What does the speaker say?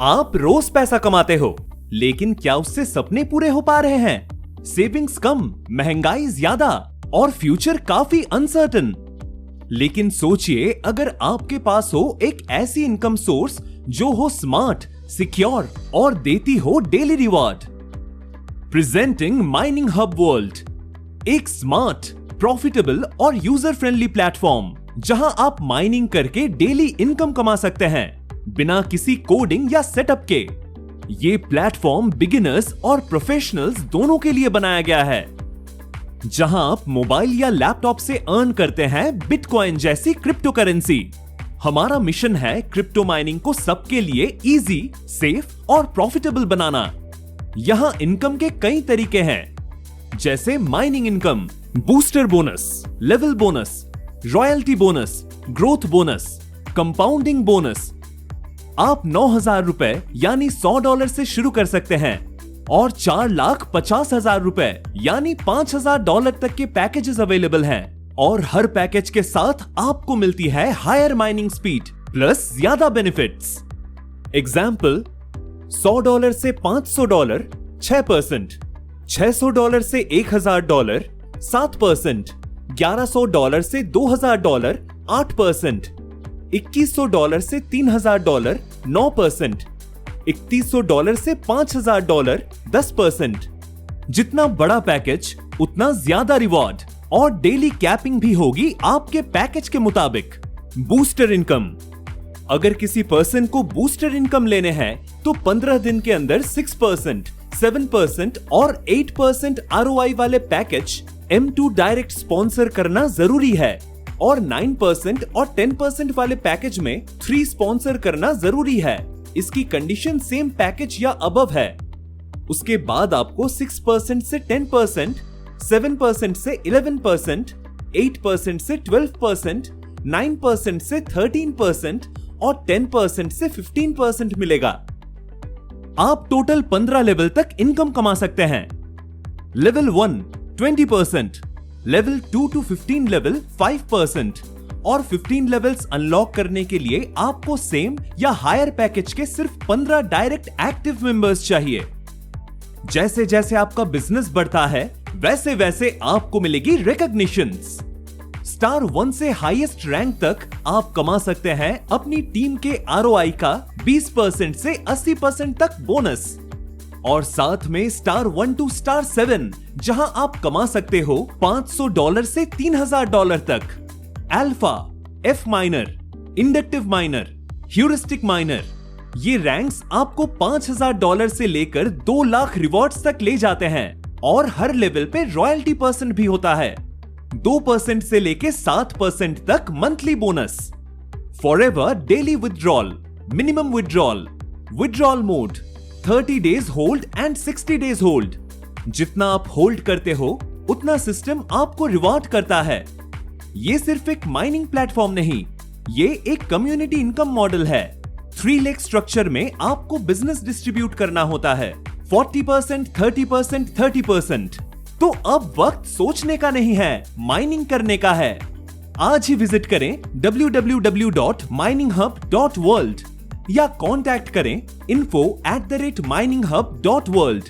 आप रोज पैसा कमाते हो, लेकिन क्या उससे सपने पूरे हो पा रहे हैं? सेविंग्स कम, महंगाई ज्यादा और फ्यूचर काफी अनसर्टन। लेकिन सोचिए, अगर आपके पास हो एक ऐसी इनकम सोर्स जो हो स्मार्ट, सिक्योर और देती हो daily reward. Presenting mining hub world, एक स्मार्ट, प्रॉफिटेबल और यूजर फ्रेंडली प्लेटफॉर्म जहां आप माइनिंग करके डेली इनकम कमा सकते हैं बिना किसी कोडिंग या सेटअप के। ये प्लेटफॉर्म बिगिनर्स और प्रोफेशनल्स दोनों के लिए बनाया गया है, जहां आप मोबाइल या लैपटॉप से अर्न करते हैं बिटकॉइन जैसी क्रिप्टो करेंसी। हमारा मिशन है क्रिप्टो माइनिंग को सबके लिए इजी, सेफ और प्रॉफिटेबल बनाना। यहां इनकम के कई तरीके हैं, जैसे mining income, booster bonus, level bonus, royalty bonus, growth bonus, compounding bonus. आप 9,000 रुपए यानी $100 से शुरू कर सकते हैं और 4,50,000 रुपए यानी $5,000 तक के पैकेजेस अवेलेबल हैं। और हर पैकेज के साथ आपको मिलती है हायर माइनिंग स्पीड प्लस ज्यादा बेनिफिट्स। एग्जाम्पल, $100 से $500 6%, $600 से $1,000 7%, $1,100 से $2,000 8%, $2,100 से $3,000 9%, $3,100 से $5,000 10%। जितना बड़ा पैकेज उतना ज्यादा रिवॉर्ड और डेली कैपिंग भी होगी आपके पैकेज के मुताबिक। बूस्टर इनकम, अगर किसी पर्सन को बूस्टर इनकम लेने हैं तो 15 दिन के अंदर 6%, 7% और 8% ROI वाले पैकेज M2 डायरेक्ट स्पॉन्सर करना जरूरी है और 9% और 10% वाले पैकेज में 3 स्पॉन्सर करना जरूरी है। इसकी कंडीशन सेम पैकेज या अबव है। उसके बाद आपको 6% से 10%, 7% से 11%, 8% से 12%, 9% से 13% और 10% से 15% मिलेगा। आप टोटल 15 लेवल तक इनकम कमा सकते हैं। लेवल 1 20%, लेवल 2 to 15 लेवल 5% और 15 लेवल्स अनलॉक करने के लिए आपको सेम या हायर पैकेज के सिर्फ 15 डायरेक्ट एक्टिव मेंबर्स चाहिए। जैसे जैसे आपका बिजनेस बढ़ता है वैसे वैसे आपको मिलेगी रिकॉग्निशंस। स्टार 1 से हाईएस्ट रैंक तक आप कमा सकते हैं अपनी टीम के ROI का 20% से 80% तक बोनस। और साथ में स्टार 1 to स्टार 7 जहां आप कमा सकते हो $500 से $3,000 तक। Alpha, F minor, inductive minor, heuristic minor, ये रैंक्स आपको $5,000 से लेकर 2 लाख रिवॉर्ड्स तक ले जाते हैं और हर लेवल पे रॉयल्टी % भी होता है। 2% से लेके 7% तक monthly bonus. Forever daily withdrawal, minimum withdrawal, withdrawal mode, 30 days hold and 60 days hold. जितना आप होल्ड करते हो उतना सिस्टम आपको रिवॉर्ड करता है। ये सिर्फ एक माइनिंग प्लेटफॉर्म नहीं, ये एक कम्युनिटी इनकम मॉडल है। 3 लेग स्ट्रक्चर में आपको बिजनेस डिस्ट्रीब्यूट करना होता है, 40%, 30%, 30%। तो अब वक्त सोचने का नहीं है, माइनिंग करने का है। आज ही विजिट करें www.mininghub.world या कांटेक्ट करें info@mininghub.world।